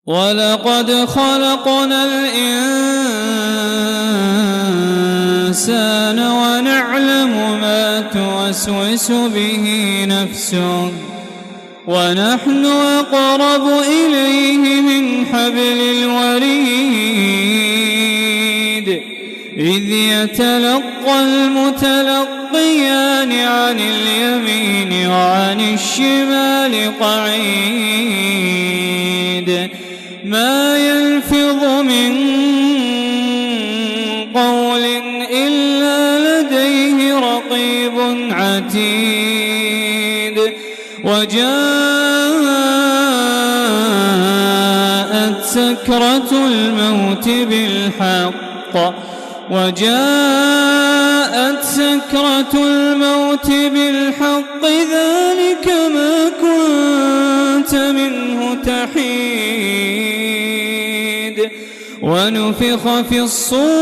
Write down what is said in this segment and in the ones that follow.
ولقد خلقنا الإنسان ونعلم ما توسوس به نفسه ونحن أقرب إليه من حبل الوريد إذ يتلقى المتلقيان عن اليمين وعن الشمال قعيد ما يلفظ من قول إلا لديه رقيب عتيد وجاءت سكرة الموت بالحق ذلك ما كنت منه تحيد ونفخ في الصور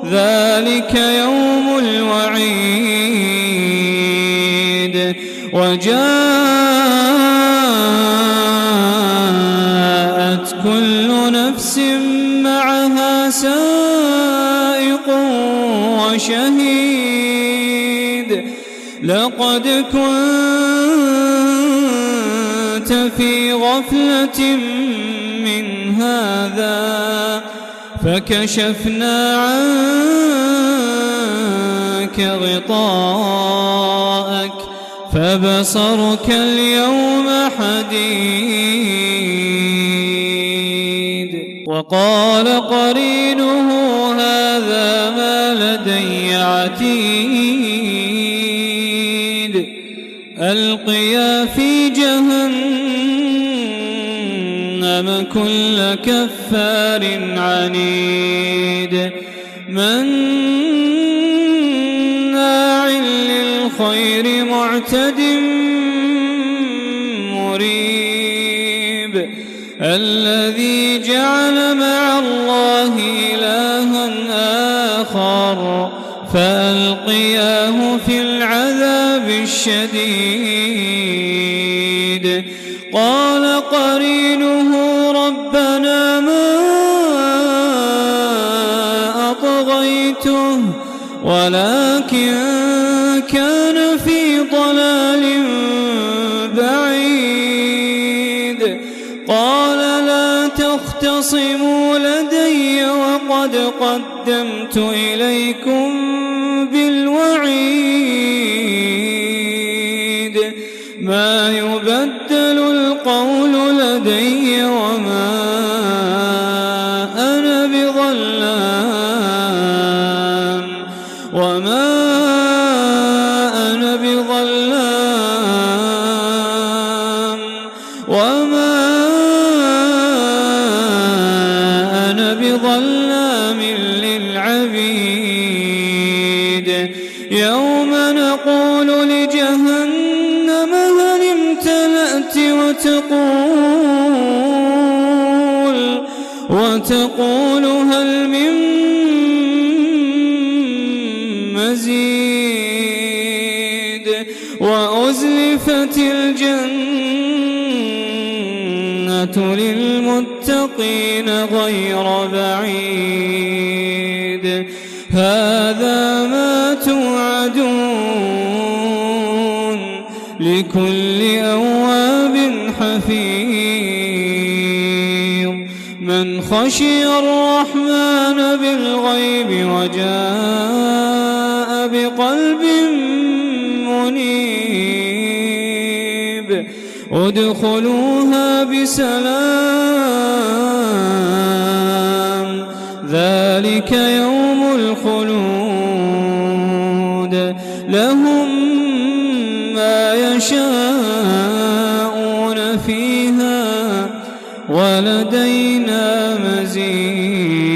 ذلك يوم الوعيد وجاءت كل نفس معها سائق وشهيد لقد كنت في غفلة من هذا فكشفنا عنك غطاءك فبصرك اليوم حديد وقال قرينه هذا ما لدي عتيد ألقيا في جهنم كل كفار عنيد مناع للخير معتد مريب الذي جعل مع الله إلها آخر فألقياه في العذاب الشديد قال قرينه ربنا ما أطغيته ولكن كان في ضلال بعيد قال لا تختصموا لدي وقد قدمت إليكم بالوعيد ما يبدل القول لدي وما أنا بظلام للعبيد يوم نقول لجهنم هل امتلأت وتقول هل من مزيد وأزلفت الجنة للمتقين غير بعيد هذا ما توعدون لكل أواب حفيظ من خشي الرحمن بالغيب وجاء بقلب منيب ادخلوها بسلام ذلك يوم الخلود لهم ما يشاءون فيها ولدينا مزيد